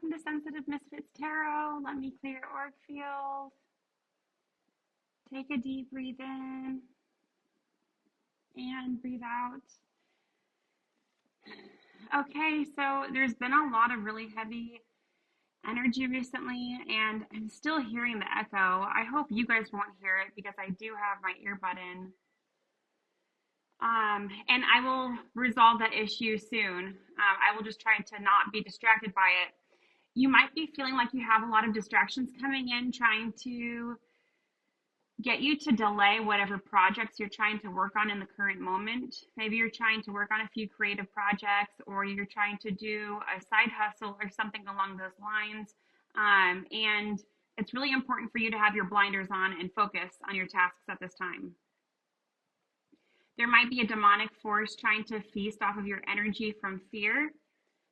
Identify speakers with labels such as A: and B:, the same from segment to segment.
A: welcome to Sensitive Misfits Tarot. Let me clear your org field. Take a deep breathe in and breathe out. Okay, so there's been a lot of really heavy energy recently, and I'm still hearing the echo. I hope you guys won't hear it because I do have my earbud in. And I will resolve that issue soon. I will just try to not be distracted by it. You might be feeling like you have a lot of distractions coming in, trying to get you to delay whatever projects you're trying to work on in the current moment. Maybe you're trying to work on a few creative projects, or you're trying to do a side hustle or something along those lines. And it's really important for you to have your blinders on and focus on your tasks at this time. There might be a demonic force trying to feast off of your energy from fear,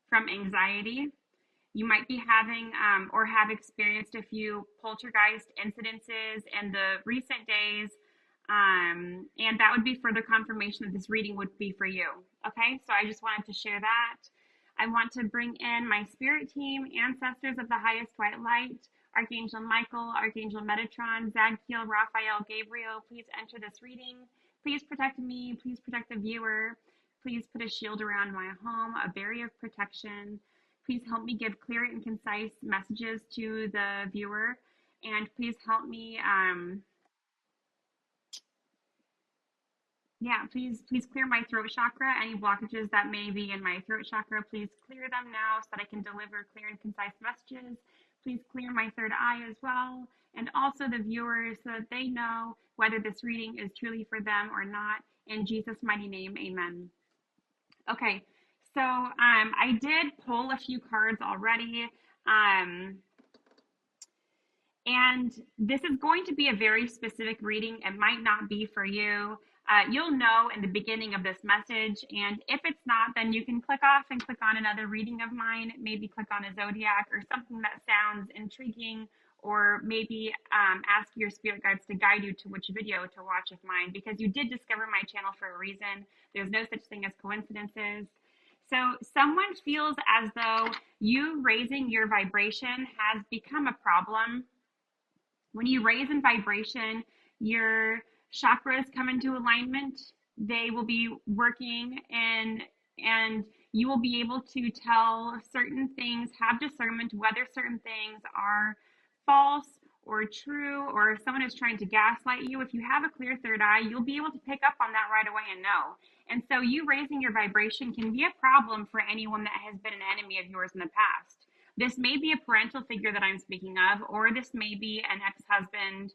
A: from anxiety. You might be having or have experienced a few poltergeist incidences in the recent days, and that would be further confirmation that this reading would be for you. Okay, so I just wanted to share that. I want to bring in my spirit team, ancestors of the highest white light, Archangel Michael, Archangel Metatron, Zadkiel, Raphael, Gabriel. Please enter this reading. Please protect me. Please protect the viewer. Please put a shield around my home, a barrier of protection. Please help me give clear and concise messages to the viewer. And please help me, please clear my throat chakra. Any blockages that may be in my throat chakra, please clear them now so that I can deliver clear and concise messages. Please clear my third eye as well. And also the viewers so that they know whether this reading is truly for them or not. In Jesus' mighty name, amen. Okay, so I did pull a few cards already. And this is going to be a very specific reading. It might not be for you. You'll know in the beginning of this message. And if it's not, then you can click off and click on another reading of mine. Maybe click on a zodiac or something that sounds intriguing, or maybe ask your spirit guides to guide you to which video to watch of mine, because you did discover my channel for a reason. There's no such thing as coincidences. So someone feels as though you raising your vibration has become a problem. When you raise in vibration, your chakras come into alignment. They will be working, and you will be able to tell certain things, have discernment whether certain things are false or true, or if someone is trying to gaslight you. If you have a clear third eye, you'll be able to pick up on that right away and know. And so you raising your vibration can be a problem for anyone that has been an enemy of yours in the past. This may be a parental figure that I'm speaking of, or this may be an ex-husband,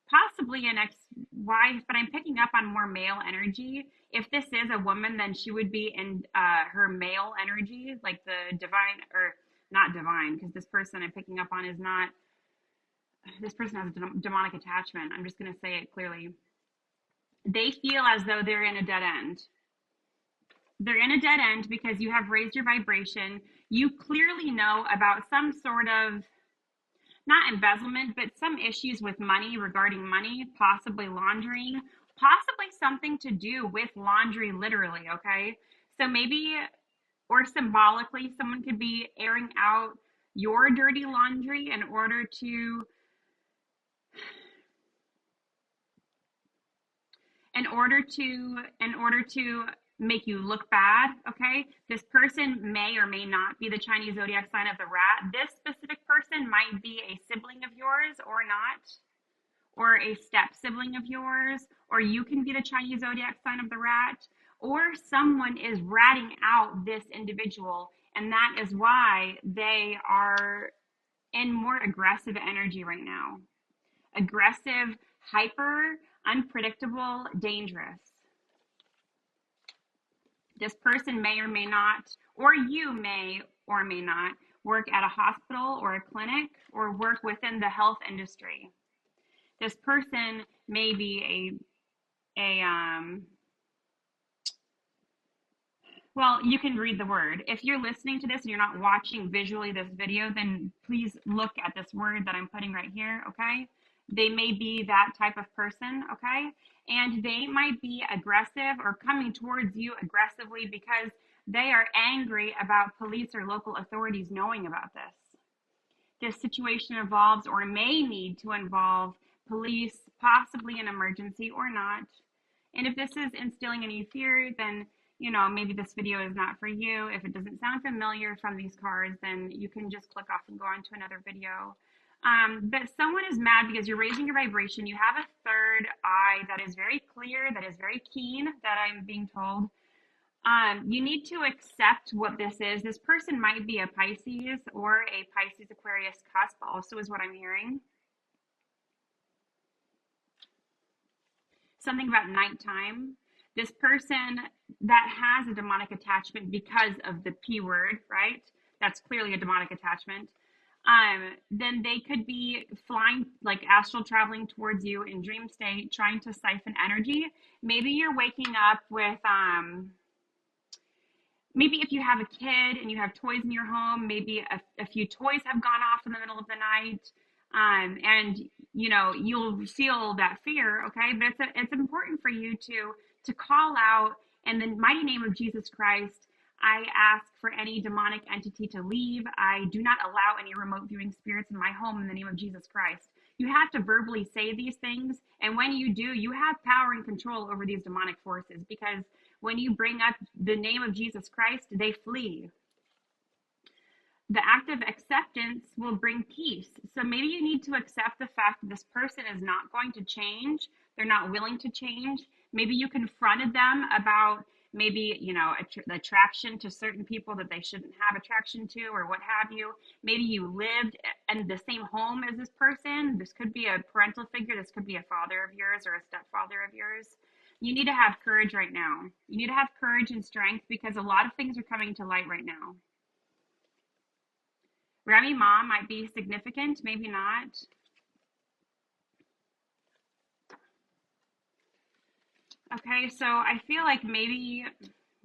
A: possibly an ex-wife, but I'm picking up on more male energy. If this is a woman, then she would be in her male energy, like the divine, or not divine, because this person I'm picking up on is not, this person has a demonic attachment. I'm just going to say it clearly. They feel as though they're in a dead end. They're in a dead end because you have raised your vibration. You clearly know about some sort of, not embezzlement, but some issues with money, regarding money, possibly laundering, possibly something to do with laundry, literally, okay? So maybe, or symbolically, someone could be airing out your dirty laundry in order to make you look bad, okay? This person may or may not be the Chinese zodiac sign of the rat. This specific person might be a sibling of yours or not, or a step sibling of yours, or you can be the Chinese zodiac sign of the rat, or someone is ratting out this individual, and that is why they are in more aggressive energy right now. Aggressive, hyper, unpredictable, dangerous. This person may or may not, or you may or may not, work at a hospital or a clinic, or work within the health industry. This person may be well, you can read the word. If you're listening to this and you're not watching visually this video, then please look at this word that I'm putting right here, okay? They may be that type of person, okay? And they might be aggressive or coming towards you aggressively because They are angry about police or local authorities knowing about this. This situation involves or may need to involve police, possibly an emergency or not. And if this is instilling any fear, then maybe this video is not for you. If it doesn't sound familiar from these cards, then you can just click off and go on to another video. But someone is mad because you're raising your vibration. You have a third eye that is very clear, that is very keen, that I'm being told. You need to accept what this is. This person might be a Pisces or a Pisces Aquarius cusp also is what I'm hearing. Something about nighttime. This person that has a demonic attachment because of the P word, right? That's clearly a demonic attachment. Then they could be flying, like astral traveling towards you in dream state, trying to siphon energy. Maybe you're waking up with, maybe if you have a kid and you have toys in your home, maybe a few toys have gone off in the middle of the night. And you'll feel that fear, okay? But it's important for you to call out in the mighty name of Jesus Christ. I ask for any demonic entity to leave. I do not allow any remote viewing spirits in my home in the name of Jesus Christ. You have to verbally say these things, and when you do, you have power and control over these demonic forces, because when you bring up the name of Jesus Christ, they flee. The act of acceptance will bring peace. So maybe you need to accept the fact that this person is not going to change. They're not willing to change. Maybe you confronted them about maybe, attraction to certain people that they shouldn't have attraction to, or what have you. Maybe you lived in the same home as this person. This could be a parental figure. This could be a father of yours or a stepfather of yours. You need to have courage right now. You need to have courage and strength, because a lot of things are coming to light right now. Remy mom might be significant, maybe not. Okay, so I feel like maybe,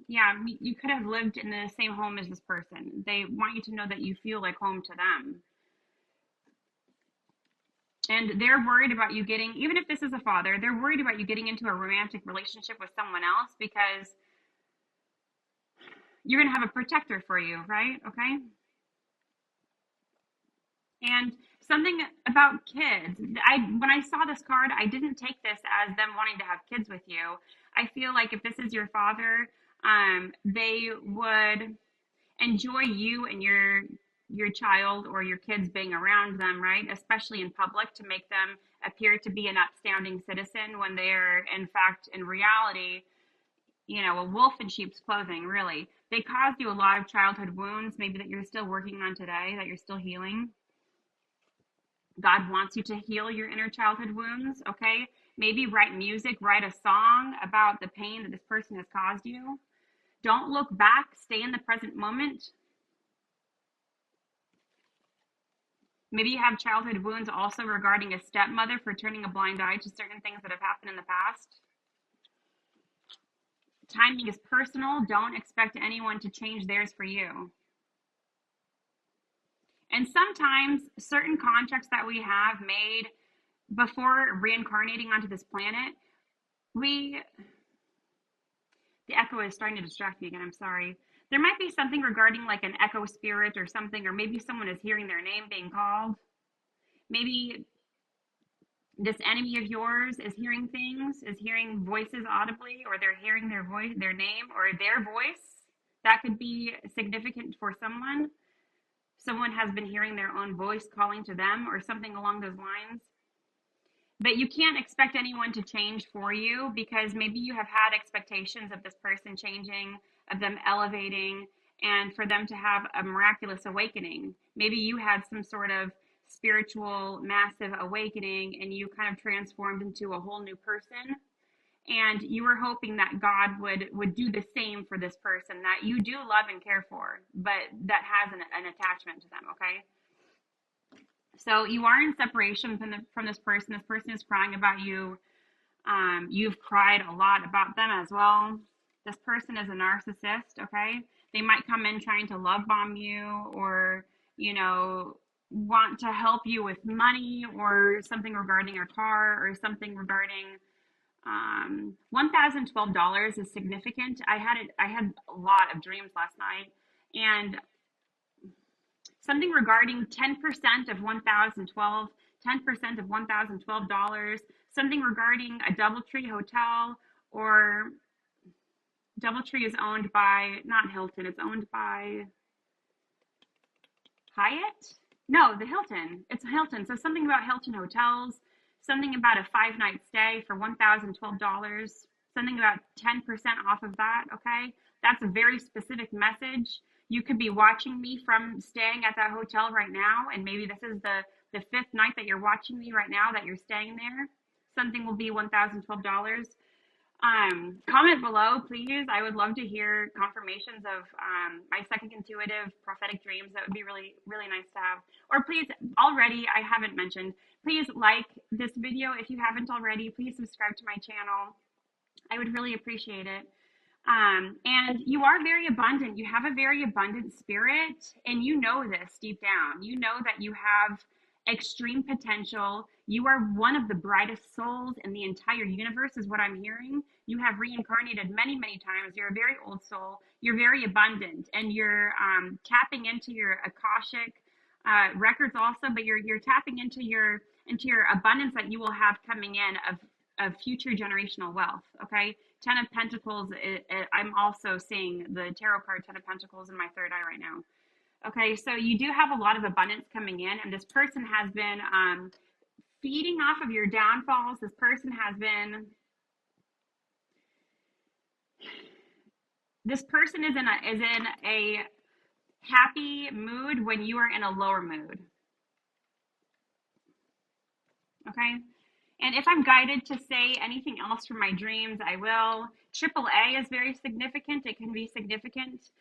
A: yeah, you could have lived in the same home as this person. They want you to know that you feel like home to them. And they're worried about you getting, even if this is a father, they're worried about you getting into a romantic relationship with someone else, because you're going to have a protector for you, right? Okay. And something about kids, when I saw this card, I didn't take this as them wanting to have kids with you. I feel like if this is your father, they would enjoy you and your child or your kids being around them, right? Especially in public, to make them appear to be an upstanding citizen when they're in fact, in reality, a wolf in sheep's clothing, really. They caused you a lot of childhood wounds, maybe that you're still working on today, that you're still healing. God wants you to heal your inner childhood wounds, okay? Maybe write music, write a song about the pain that this person has caused you. Don't look back, stay in the present moment. Maybe you have childhood wounds also regarding a stepmother for turning a blind eye to certain things that have happened in the past. Timing is personal. Don't expect anyone to change theirs for you. And sometimes certain contracts that we have made before reincarnating onto this planet, the echo is starting to distract me again, I'm sorry. There might be something regarding like an echo spirit or something, or maybe someone is hearing their name being called. Maybe this enemy of yours is hearing things, is hearing voices audibly, or they're hearing their voice, their name, or their voice. That could be significant for someone. Someone has been hearing their own voice calling to them, or something along those lines. But you can't expect anyone to change for you, because maybe you have had expectations of this person changing, of them elevating, and for them to have a miraculous awakening. Maybe you had some sort of spiritual massive awakening and you kind of transformed into a whole new person, and you were hoping that God would do the same for this person that you do love and care for, but that has an attachment to them, okay? So you are in separation from this person. This person is crying about you. You've cried a lot about them as well. This person is a narcissist, okay? They might come in trying to love bomb you, or, want to help you with money, or something regarding a car, or something regarding $1,012 is significant. I had a lot of dreams last night, and something regarding 10% of 1,012, 10% of $1,012, something regarding a DoubleTree hotel, or DoubleTree is owned by, not Hilton, it's owned by Hyatt? No, the Hilton. It's Hilton. So something about Hilton hotels, something about a 5 night stay for $1,012, something about 10% off of that. Okay. That's a very specific message. You could be watching me from staying at that hotel right now. And maybe this is the fifth night that you're watching me right now that you're staying there. Something will be $1,012. Comment below, please. I would love to hear confirmations of my second intuitive prophetic dreams. That would be really, really nice to have. Or please, already, I haven't mentioned, please like this video if you haven't already. Please subscribe to my channel. I would really appreciate it. And you are very abundant. You have a very abundant spirit, and you know this deep down. You know that you have extreme potential. You are one of the brightest souls in the entire universe, is what I'm hearing. You have reincarnated many, many times. You're a very old soul. You're very abundant, and you're tapping into your Akashic records also, but you're tapping into your abundance that you will have coming in of future generational wealth. Okay. 10 of Pentacles, I'm also seeing the tarot card 10 of Pentacles in my third eye right now. Okay, so you do have a lot of abundance coming in, and this person has been feeding off of your downfalls. This person has been, this person is in a happy mood when you are in a lower mood. Okay. And if I'm guided to say anything else from my dreams, I will. AAA is very significant. It can be significant.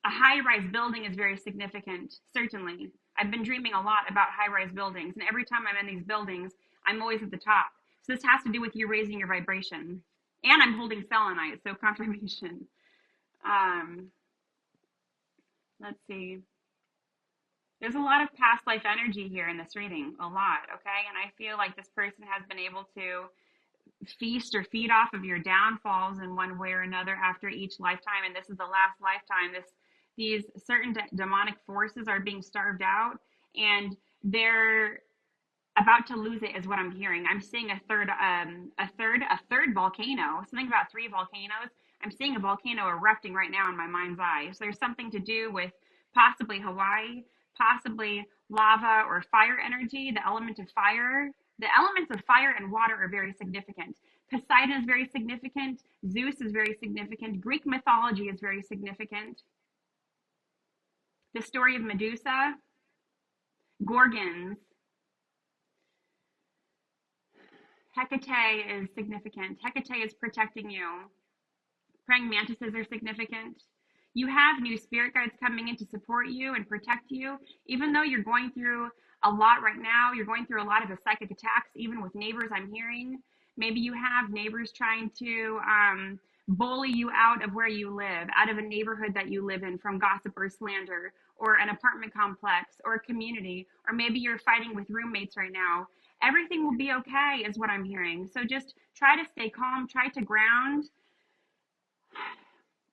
A: A high-rise building is very significant, certainly. I've been dreaming a lot about high-rise buildings, and every time I'm in these buildings, I'm always at the top. So this has to do with you raising your vibration. And I'm holding selenite, so confirmation. Let's see. There's a lot of past life energy here in this reading, a lot, okay? And I feel like this person has been able to feast or feed off of your downfalls in one way or another after each lifetime, and this is the last lifetime. These certain demonic forces are being starved out, and they're about to lose it, is what I'm hearing. I'm seeing a third volcano, something about 3 volcanoes. I'm seeing a volcano erupting right now in my mind's eye. So there's something to do with possibly Hawaii, possibly lava or fire energy, the element of fire. The elements of fire and water are very significant. Poseidon is very significant. Zeus is very significant. Greek mythology is very significant. The story of Medusa, Gorgons, Hecate is significant. Hecate is protecting you. Praying mantises are significant. You have new spirit guides coming in to support you and protect you. Even though you're going through a lot right now, you're going through a lot of the psychic attacks, even with neighbors, I'm hearing. Maybe you have neighbors trying to bully you out of where you live, out of a neighborhood that you live in from gossip or slander, or an apartment complex or a community, or maybe you're fighting with roommates right now. Everything will be okay, is what I'm hearing. So just try to stay calm, try to ground.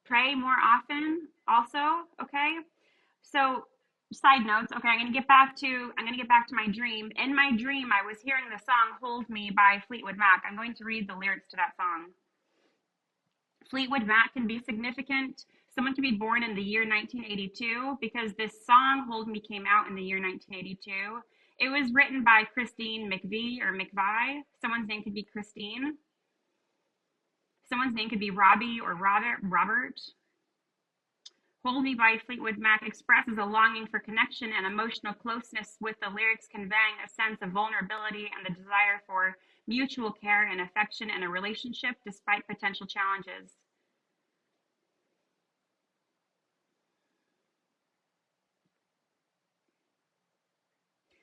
A: Pray more often also, okay? So side notes, okay, I'm gonna get back to my dream. In my dream, I was hearing the song Hold Me by Fleetwood Mac. I'm going to read the lyrics to that song. Fleetwood Mac can be significant. Someone can be born in the year 1982 because this song Hold Me came out in the year 1982. It was written by Christine McVie or McVie. Someone's name could be Christine. Someone's name could be Robbie or Robert. Hold Me by Fleetwood Mac expresses a longing for connection and emotional closeness, with the lyrics conveying a sense of vulnerability and the desire for mutual care and affection in a relationship despite potential challenges.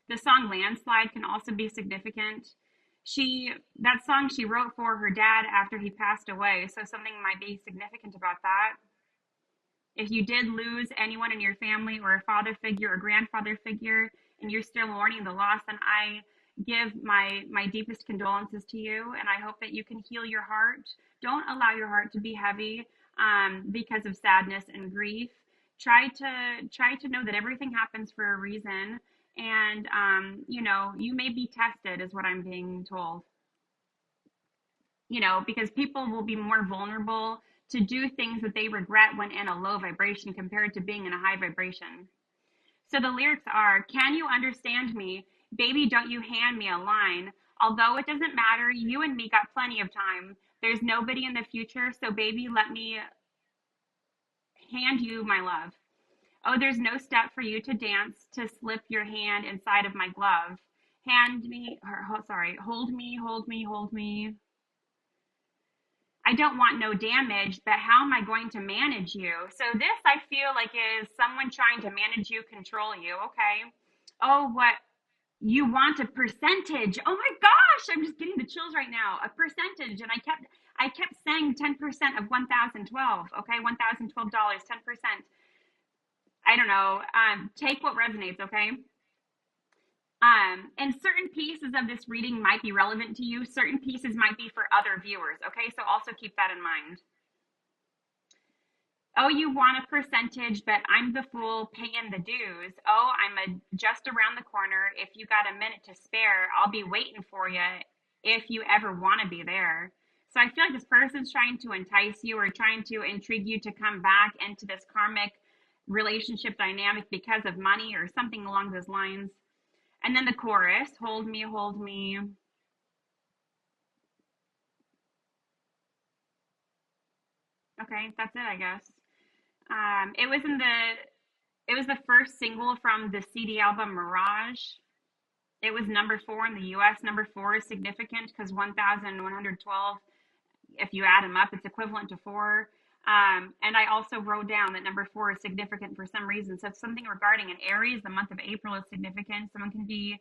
A: The song Landslide can also be significant. That song she wrote for her dad after he passed away, so something might be significant about that. If you did lose anyone in your family or a father figure or grandfather figure and you're still mourning the loss, then give my deepest condolences to you, and I hope that you can heal your heart. Don't allow your heart to be heavy because of sadness and grief. Try to know that everything happens for a reason, and you may be tested, is what I'm being told. Because people will be more vulnerable to do things that they regret when in a low vibration compared to being in a high vibration. So the lyrics are, can you understand me? Baby, don't you hand me a line. Although it doesn't matter, you and me got plenty of time. There's nobody in the future, so baby, let me hand you my love. Oh, there's no step for you to dance to slip your hand inside of my glove. Hand me, or, sorry, hold me, hold me, hold me. I don't want no damage, but how am I going to manage you? So this I feel like is someone trying to manage you, control you. Okay. Oh, what you want a percentage. Oh my gosh, I'm just getting the chills right now. A percentage. And I kept saying 10% of 1012. Okay, $1,012, 10%. I don't know. Take what resonates, okay? And certain pieces of this reading might be relevant to you. Certain pieces might be for other viewers, okay? So also keep that in mind. Oh, you want a percentage, but I'm the fool paying the dues. Oh, just around the corner. If you got a minute to spare, I'll be waiting for you if you ever want to be there. So I feel like this person's trying to entice you or trying to intrigue you to come back into this karmic relationship dynamic because of money or something along those lines. And then the chorus, hold me, hold me. Okay, that's it, I guess. It was the first single from the CD album Mirage. It was number 4 in the US. Number 4 is significant because 1,112, if you add them up, it's equivalent to 4. And I also wrote down that number 4 is significant for some reason. So it's something regarding an Aries. The month of April is significant. Someone can be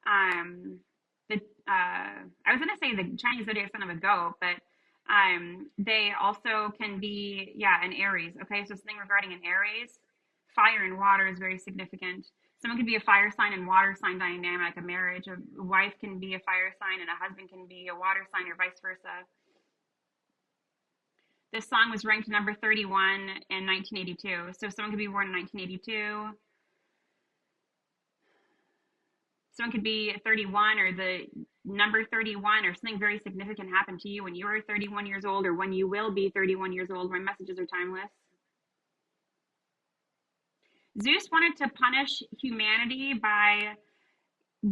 A: the I was gonna say the Chinese zodiac sign of a goat, but they also can be an Aries. Okay, so something regarding an Aries. Fire and water is very significant. Someone could be a fire sign and water sign dynamic, a marriage. A wife can be a fire sign and a husband can be a water sign, or vice versa. This song was ranked number 31 in 1982. So someone could be born in 1982. Someone could be 31 or the number 31 or something very significant happened to you when you were 31 years old or when you will be 31 years old. My messages are timeless. Zeus wanted to punish humanity by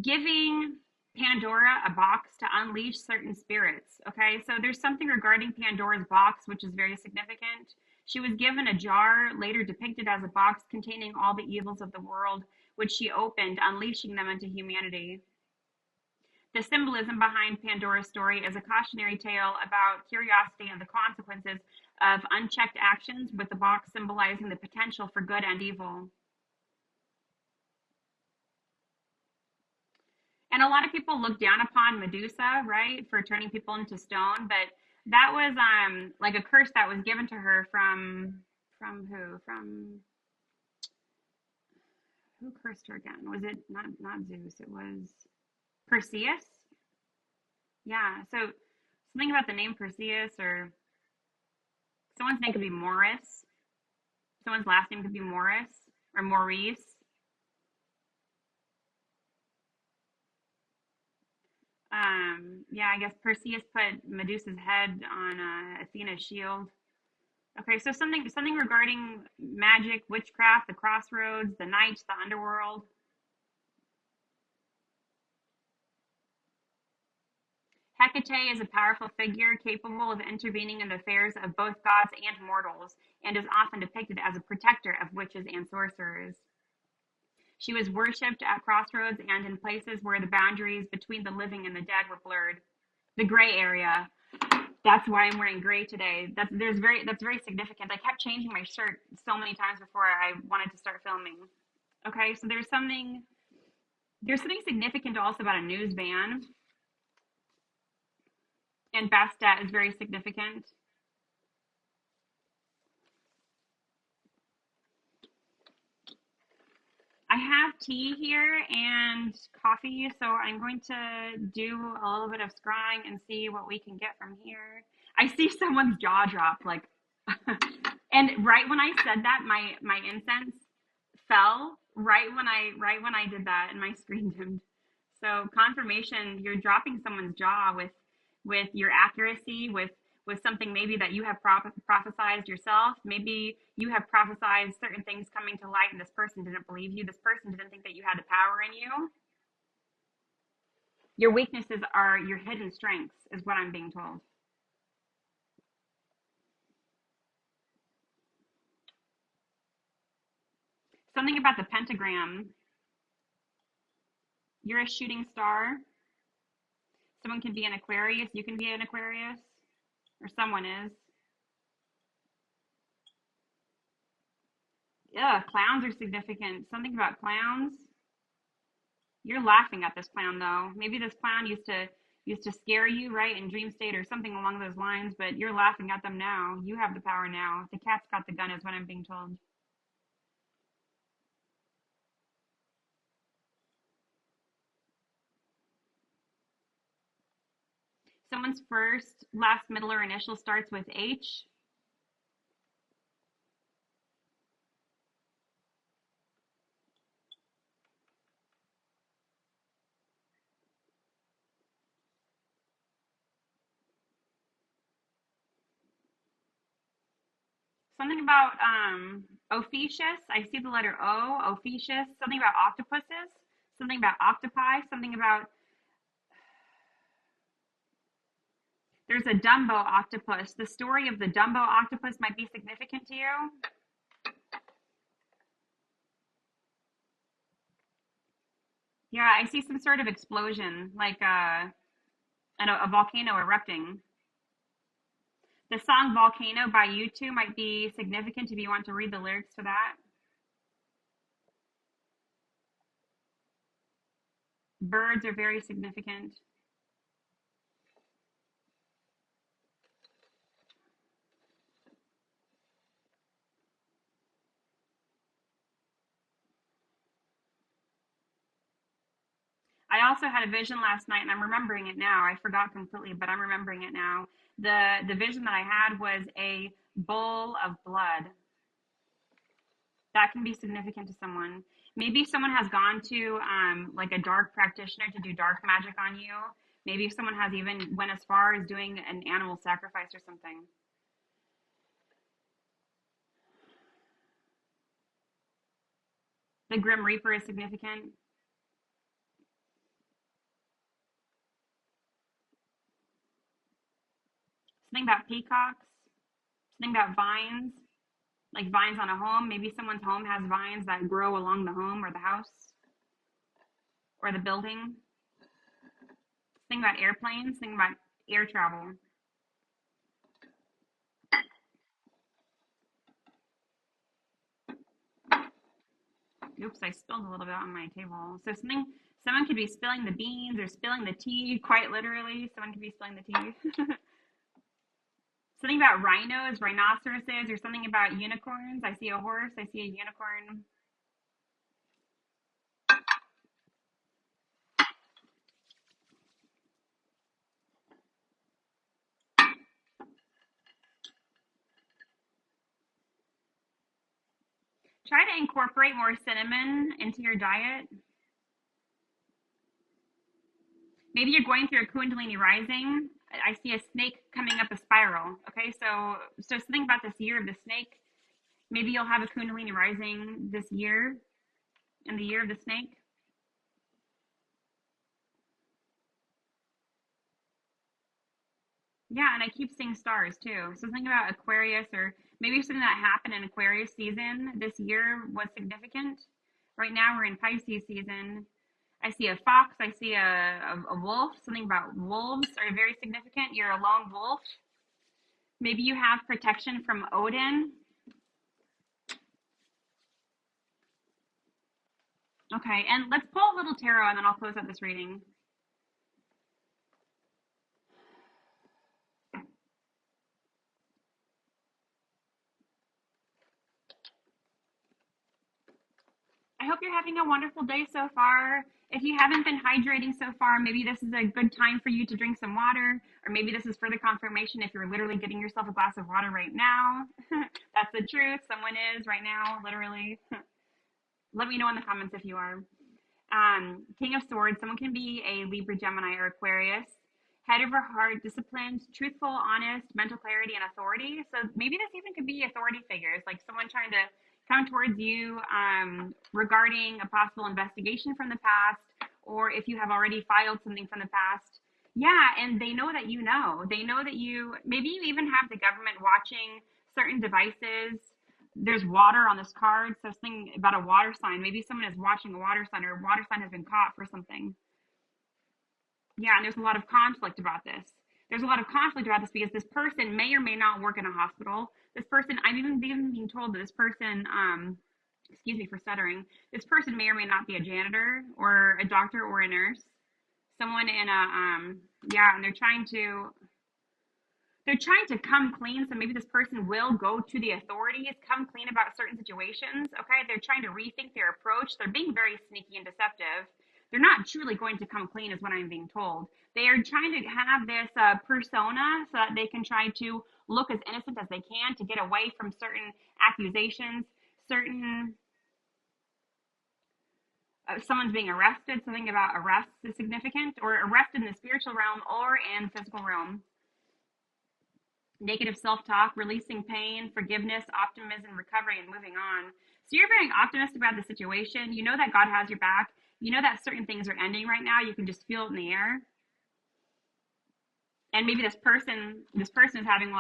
A: giving Pandora a box to unleash certain spirits. Okay, so there's something regarding Pandora's box which is very significant. She was given a jar, later depicted as a box containing all the evils of the world, which she opened, unleashing them into humanity. The symbolism behind Pandora's story is a cautionary tale about curiosity and the consequences of unchecked actions, with the box symbolizing the potential for good and evil. And a lot of people look down upon Medusa, right, for turning people into stone, but that was like a curse that was given to her from who? From who cursed her again? Was it not Zeus? It was Perseus. Yeah. So something about the name Perseus, or someone's name could be Morris. Someone's last name could be Morris or Maurice. Yeah, I guess Perseus put Medusa's head on Athena's shield. Okay, so something regarding magic, witchcraft, the crossroads, the night, the underworld. Hecate is a powerful figure capable of intervening in the affairs of both gods and mortals, and is often depicted as a protector of witches and sorcerers. She was worshipped at crossroads and in places where the boundaries between the living and the dead were blurred. The gray area. That's why I'm wearing gray today. That's very significant. I kept changing my shirt so many times before I wanted to start filming. Okay, so there's something significant also about a news ban, and Bastet is very significant. I have tea here and coffee, so I'm going to do a little bit of scrying and see what we can get from here. I see someone's jaw drop, like, and right when I said that, my incense fell right when I did that, and my screen dimmed. So confirmation, you're dropping someone's jaw with your accuracy, with something maybe that you have prophesized yourself. Maybe you have prophesized certain things coming to light, and this person didn't believe you. This person didn't think that you had the power in you. Your weaknesses are your hidden strengths, is what I'm being told. Something about the pentagram. You're a shooting star. Someone can be an Aquarius. You can be an Aquarius, or someone is. Yeah, clowns are significant. Something about clowns. You're laughing at this clown though. Maybe this clown used to scare you, right, in dream state or something along those lines, but you're laughing at them now. You have the power now. The cat's got the gun is what I'm being told. Someone's first, last, middle, or initial starts with H. Something about Ophiuchus. I see the letter O, Ophiuchus. Something about octopuses. Something about octopi. Something about there's a Dumbo octopus. The story of the Dumbo octopus might be significant to you. Yeah, I see some sort of explosion, like a volcano erupting. The song Volcano by U2 might be significant if you want to read the lyrics to that. Birds are very significant. I also had a vision last night and I'm remembering it now. I forgot completely, but I'm remembering it now. The vision that I had was a bowl of blood. That can be significant to someone. Maybe someone has gone to like a dark practitioner to do dark magic on you. Maybe someone has even went as far as doing an animal sacrifice or something. The Grim Reaper is significant. Something about peacocks. Something about vines, like vines on a home. Maybe someone's home has vines that grow along the home or the house or the building. Something about airplanes. Something about air travel. Oops, I spilled a little bit on my table. So someone could be spilling the beans or spilling the tea, quite literally. Someone could be spilling the tea. Something about rhinos, rhinoceroses, or something about unicorns. I see a horse, I see a unicorn. Try to incorporate more cinnamon into your diet. Maybe you're going through a Kundalini rising. I see a snake coming up a spiral. Okay, so something about this year of the snake. Maybe you'll have a Kundalini rising this year, in the year of the snake. Yeah, and I keep seeing stars too. So something about Aquarius, or maybe something that happened in Aquarius season this year was significant. Right now we're in Pisces season. I see a fox. I see a wolf. Something about wolves are very significant. You're a lone wolf. Maybe you have protection from Odin. Okay, and let's pull a little tarot and then I'll close out this reading. I I hope you're having a wonderful day so far. If you haven't been hydrating so far, maybe this is a good time for you to drink some water, or maybe this is further confirmation if you're literally getting yourself a glass of water right now. That's the truth. Someone is right now, literally. Let me know in the comments if you are. King of Swords, someone can be a Libra, Gemini, or Aquarius. Head over heart, disciplined, truthful, honest, mental clarity, and authority. So maybe this even could be authority figures, like someone trying to come towards you regarding a possible investigation from the past, or if you have already filed something from the past. Yeah, and they know that you know. They know that maybe you even have the government watching certain devices. There's water on this card, so something about a water sign. Maybe someone is watching a water sign, or a water sign has been caught for something. Yeah, and there's a lot of conflict about this. There's a lot of conflict about this because this person may or may not work in a hospital. This person, I'm even being told that this person, excuse me for stuttering, this person may or may not be a janitor or a doctor or a nurse. Someone in a, yeah, and they're trying to come clean. So maybe this person will go to the authorities, come clean about certain situations. Okay. They're trying to rethink their approach. They're being very sneaky and deceptive. They're not truly going to come clean, is what I'm being told. They are trying to have this persona so that they can try to look as innocent as they can to get away from certain accusations, certain someone's being arrested. Something about arrests is significant, or arrested in the spiritual realm or in physical realm. Negative self-talk, releasing pain, forgiveness, optimism, recovery, and moving on. So you're very optimistic about the situation. You know that God has your back. You know that certain things are ending right now. You can just feel it in the air. And maybe this person is having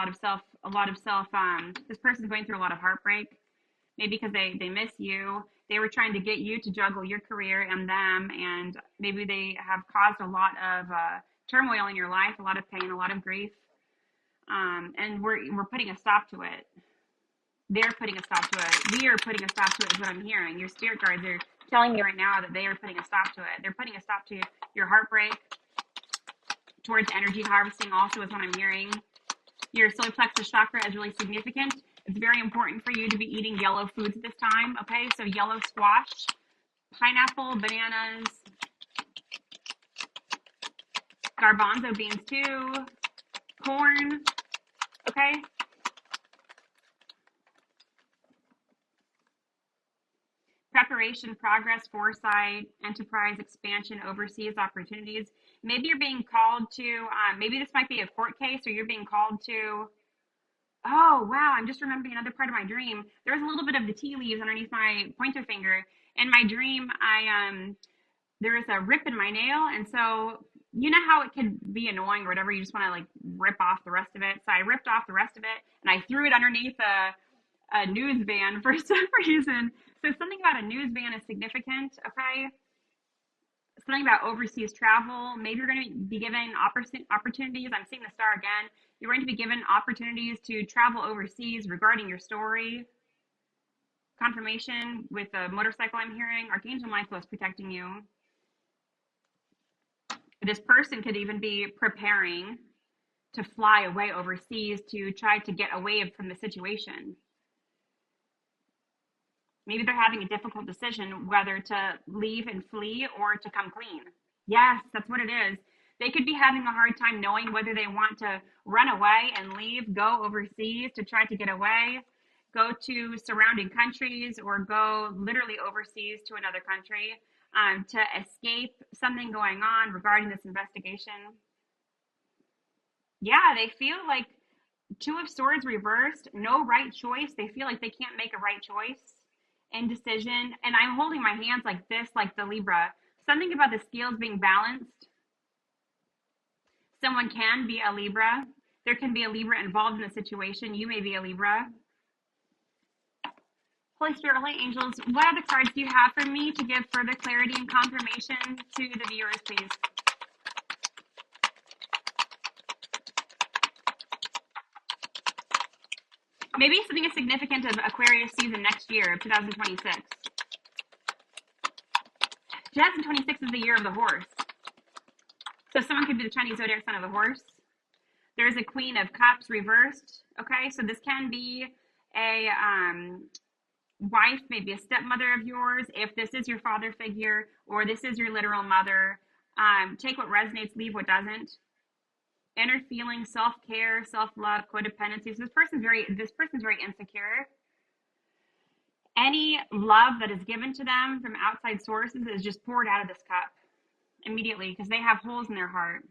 A: this person's going through a lot of heartbreak. Maybe because they miss you. They were trying to get you to juggle your career and them, and maybe they have caused a lot of turmoil in your life, a lot of pain, a lot of grief. And we're putting a stop to it. They're putting a stop to it. We are putting a stop to it is what I'm hearing. Your spirit guides are telling me right now that they are putting a stop to it. They're putting a stop to your heartbreak, towards energy harvesting also is what I'm hearing. Your solar plexus chakra is really significant. It's very important for you to be eating yellow foods at this time, okay? So yellow squash, pineapple, bananas, garbanzo beans too, corn, okay? Preparation, progress, foresight, enterprise, expansion, overseas opportunities. Maybe you're being called to, maybe this might be a court case, or you're being called to, oh, wow, I'm just remembering another part of my dream. There was a little bit of the tea leaves underneath my pointer finger. In my dream, there was a rip in my nail, and so you know how it could be annoying or whatever, you just want to like rip off the rest of it. So I ripped off the rest of it, and I threw it underneath a news van for some reason. So something about a news van is significant, okay? Something about overseas travel. Maybe you're going to be given opportunities. I'm seeing the star again. You're going to be given opportunities to travel overseas regarding your story. Confirmation with a motorcycle I'm hearing. Archangel Michael is protecting you. This person could even be preparing to fly away overseas to try to get away from the situation. Maybe they're having a difficult decision whether to leave and flee or to come clean. Yes, that's what it is. They could be having a hard time knowing whether they want to run away and leave, go overseas to try to get away, go to surrounding countries, or go literally overseas to another country to escape something going on regarding this investigation. Yeah, they feel like Two of Swords reversed, no right choice. They feel like they can't make a right choice. Indecision. And I'm holding my hands like this, like the Libra. Something about the scales being balanced. Someone can be a Libra. There can be a Libra involved in the situation. You may be a Libra. Holy Spirit, Holy Angels, what other cards do you have for me to give further clarity and confirmation to the viewers, please? Maybe something is significant of Aquarius season next year, 2026. 2026 is the year of the horse. So someone could be the Chinese zodiac sign of the horse. There's a Queen of Cups reversed. Okay, so this can be a wife, maybe a stepmother of yours, if this is your father figure or this is your literal mother. Take what resonates, leave what doesn't. Inner feelings, self-care, self-love, codependency. So this person's very insecure. Any love that is given to them from outside sources is just poured out of this cup immediately because they have holes in their heart.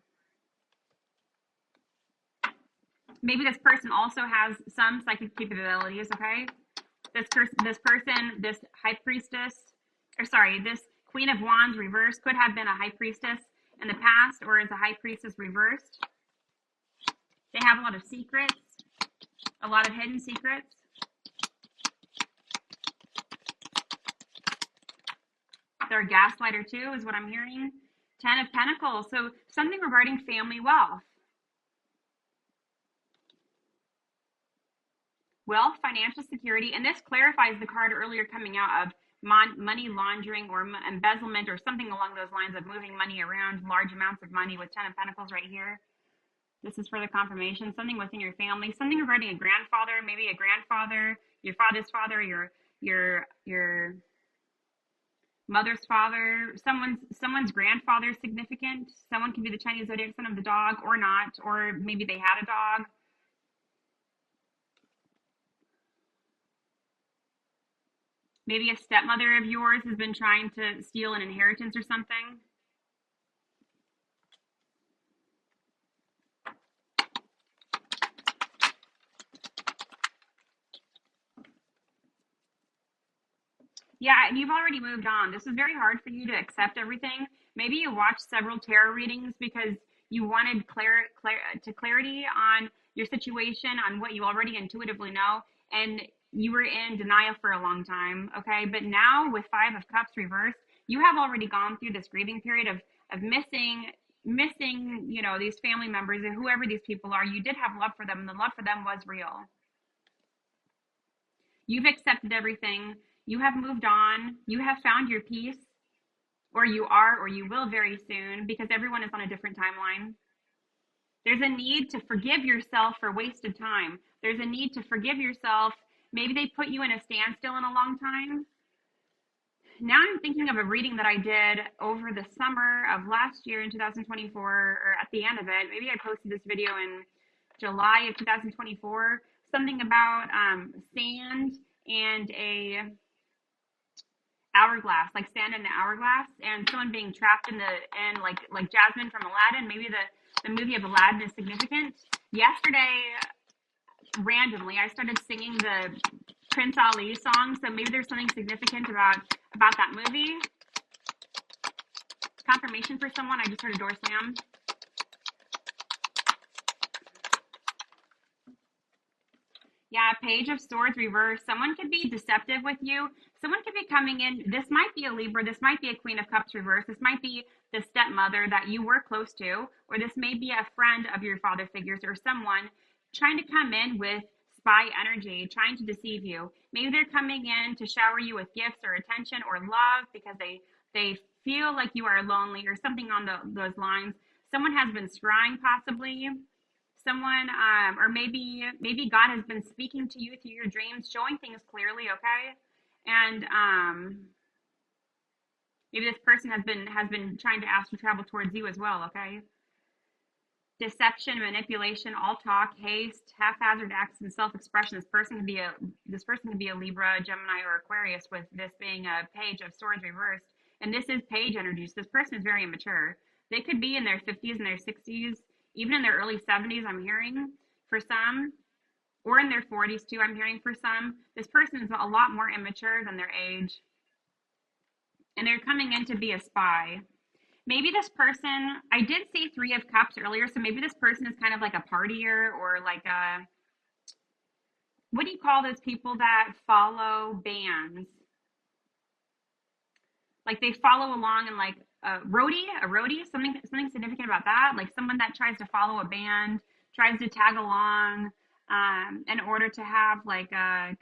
A: Maybe this person also has some psychic capabilities, okay? This high priestess, this Queen of Wands reversed could have been a high priestess in the past or is a high priestess reversed. They have a lot of secrets, a lot of hidden secrets. They're a gaslighter too, is what I'm hearing. 10 of Pentacles, so something regarding family wealth. Wealth, financial security, and this clarifies the card earlier coming out of money laundering or embezzlement or something along those lines of moving money around, large amounts of money with 10 of Pentacles right here. This is for the confirmation, something within your family, something regarding a grandfather, maybe a grandfather, your father's father, your mother's father, someone's grandfather is significant. Someone could be the Chinese zodiac sign of the dog or not, or maybe they had a dog. Maybe a stepmother of yours has been trying to steal an inheritance or something. Yeah, and you've already moved on. This is very hard for you to accept everything. Maybe you watched several tarot readings because you wanted clarity on your situation, on what you already intuitively know, and you were in denial for a long time, okay? But now with Five of Cups reversed, you have already gone through this grieving period of missing, these family members and whoever these people are. You did have love for them, and the love for them was real. You've accepted everything. You have moved on. You have found your peace, or you are, or you will very soon, because everyone is on a different timeline. There's a need to forgive yourself for wasted time. There's a need to forgive yourself. Maybe they put you in a standstill in a long time. Now I'm thinking of a reading that I did over the summer of last year in 2024, or at the end of it. Maybe I posted this video in July of 2024. Something about sand and a hourglass, like sand in the hourglass, and someone being trapped in like Jasmine from Aladdin. Maybe the movie of Aladdin is significant. Yesterday, randomly, I started singing the Prince Ali song, so maybe there's something significant about that movie. Confirmation for someone. I just heard a door slam. Yeah, Page of Swords reverse. Someone could be deceptive with you. Someone could be coming in. This might be a Libra. This might be a Queen of Cups reverse. This might be the stepmother that you were close to, or this may be a friend of your father figures or someone trying to come in with spy energy, trying to deceive you. Maybe they're coming in to shower you with gifts or attention or love because they feel like you are lonely or something on those lines. Someone has been scrying possibly. Someone, or maybe God has been speaking to you through your dreams, showing things clearly, okay? And maybe this person has been trying to astral travel towards you as well, okay? Deception, manipulation, all talk, haste, haphazard acts, and self-expression. This person could be a Libra, Gemini, or Aquarius, with this being a Page of Swords reversed. And this is Page energy. So this person is very immature. They could be in their 50s and their 60s, even in their early 70s, I'm hearing for some, or in their 40s too, I'm hearing for some. This person is a lot more immature than their age. And they're coming in to be a spy. Maybe this person, I did say Three of Cups earlier, so maybe this person is kind of like a partier or like a, what do you call those people that follow bands? Like they follow along and like a roadie, something significant about that. Like someone that tries to follow a band, tries to tag along in order to have like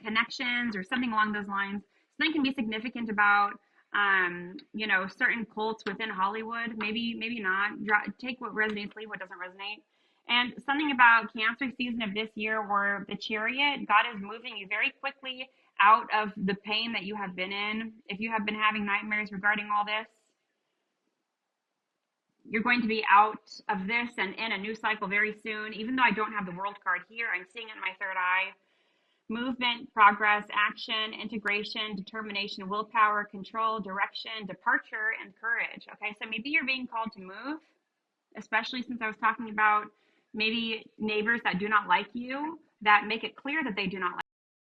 A: connections or something along those lines. Something can be significant about certain cults within Hollywood. Maybe not. Take what resonates, leave what doesn't resonate. And something about Cancer season of this year or the Chariot, God is moving you very quickly out of the pain that you have been in. If you have been having nightmares regarding all this, you're going to be out of this and in a new cycle very soon. Even though I don't have the world card here, I'm seeing it in my third eye. Movement, progress, action, integration, determination, willpower, control, direction, departure, and courage. Okay, so maybe you're being called to move, especially since I was talking about maybe neighbors that do not like you, that make it clear that they do not